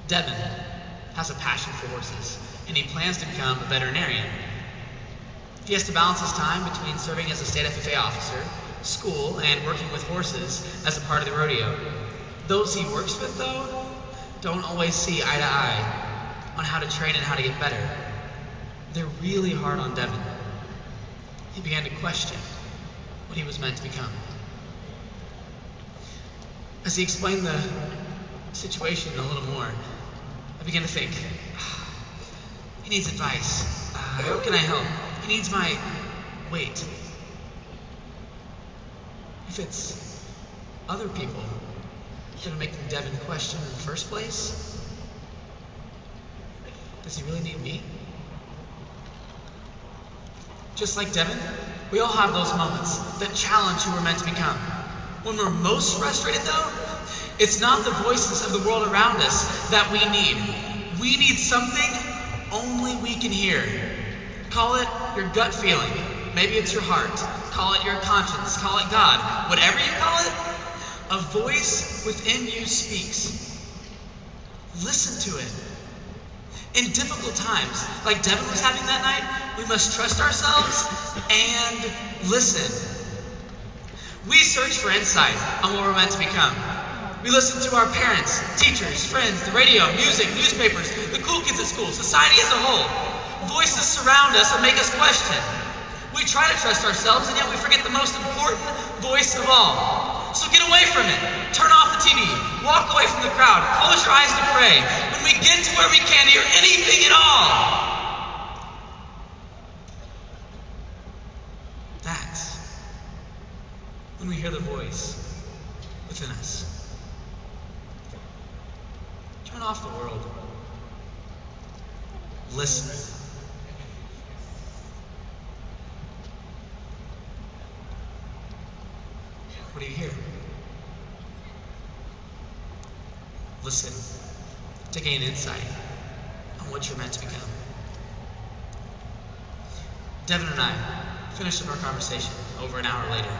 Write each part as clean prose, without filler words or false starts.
Devin has a passion for horses, and he plans to become a veterinarian. He has to balance his time between serving as a state FFA officer, school, and working with horses as a part of the rodeo. Those he works with, though, don't always see eye to eye on how to train and how to get better. They're really hard on Devin. He began to question what he was meant to become. As he explained the situation a little more, I began to think, he needs advice. How can I help? He needs my weight. If it's other people that are making Devin question in the first place, does he really need me? Just like Devin, we all have those moments that challenge who we're meant to become. When we're most frustrated, though, it's not the voices of the world around us that we need. We need something only we can hear. Call it your gut feeling. Maybe it's your heart. Call it your conscience. Call it God. Whatever you call it, a voice within you speaks. Listen to it. In difficult times, like Devin was having that night, we must trust ourselves and listen. We search for insight on what we're meant to become. We listen to our parents, teachers, friends, the radio, music, newspapers, the cool kids at school, society as a whole. Voices surround us and make us question. We try to trust ourselves, and yet we forget the most important voice of all. So get away from it. Turn off the TV. Walk away from the crowd. Close your eyes to pray. When we get to where we can't hear anything at all, that's when we hear the voice within us. Turn off the world. Listen. What do you hear? Listen to gain insight on what you're meant to become. Devin and I finished up our conversation over an hour later.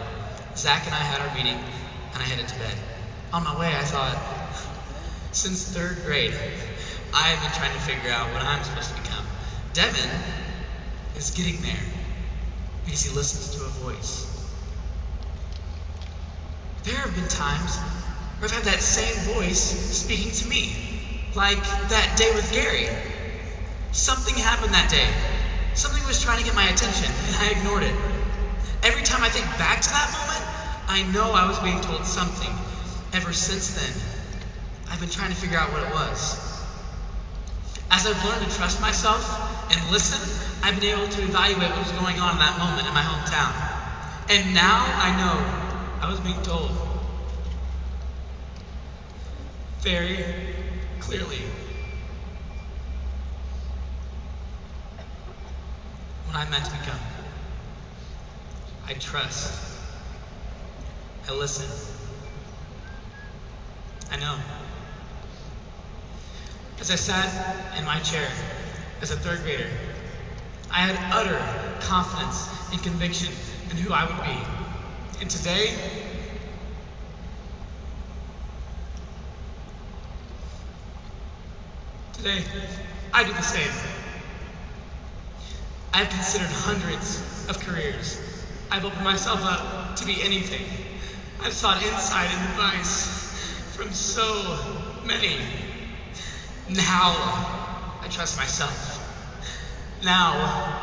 Zach and I had our meeting, and I headed to bed. On my way, I thought, since 3rd grade, I have been trying to figure out what I'm supposed to become. Devin is getting there because he listens to a voice. There have been times where I've had that same voice speaking to me, like that day with Gary. Something happened that day. Something was trying to get my attention, and I ignored it. Every time I think back to that moment, I know I was being told something. Ever since then, I've been trying to figure out what it was. As I've learned to trust myself and listen, I've been able to evaluate what was going on in that moment in my hometown. And now I know I was being told very clearly what I'm meant to become. I trust. I listen. I know. As I sat in my chair as a 3rd grader, I had utter confidence and conviction in who I would be. And today, I do the same. I've considered hundreds of careers. I've opened myself up to be anything. I've sought insight and advice from so many. Now, I trust myself. Now,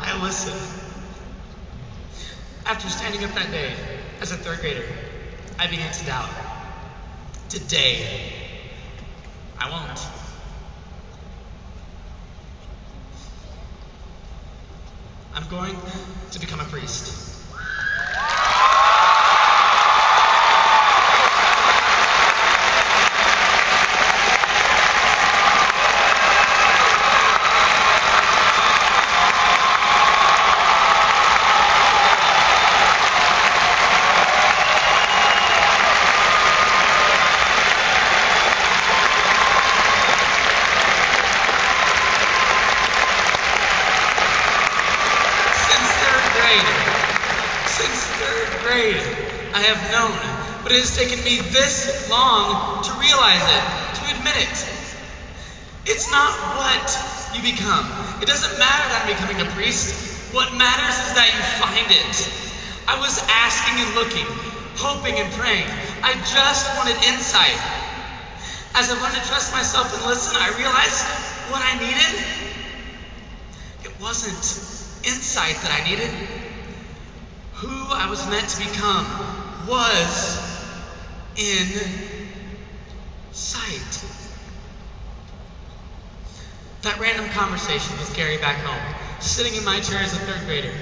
I listen. After standing up that day as a 3rd grader, I began to doubt. Today, I won't. I'm going to become a priest. I have known, but it has taken me this long to realize it, to admit it. It's not what you become. It doesn't matter that I'm becoming a priest. What matters is that you find it. I was asking and looking, hoping and praying. I just wanted insight. As I learned to trust myself and listen, I realized what I needed. It wasn't insight that I needed. Who I was meant to become was in sight. That random conversation with Gary back home, sitting in my chair as a third grader,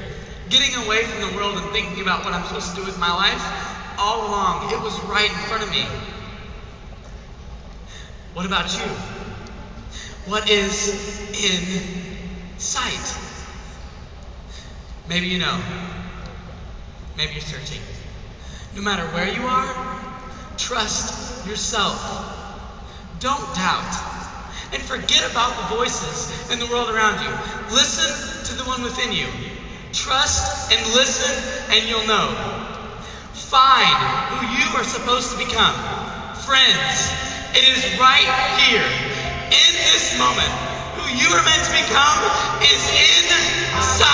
getting away from the world and thinking about what I'm supposed to do with my life, all along, it was right in front of me. What about you? What is in sight? Maybe you know. Maybe you're searching. No matter where you are, trust yourself. Don't doubt. And forget about the voices in the world around you. Listen to the one within you. Trust and listen, and you'll know. Find who you are supposed to become. Friends, it is right here, in this moment. Who you are meant to become is inside.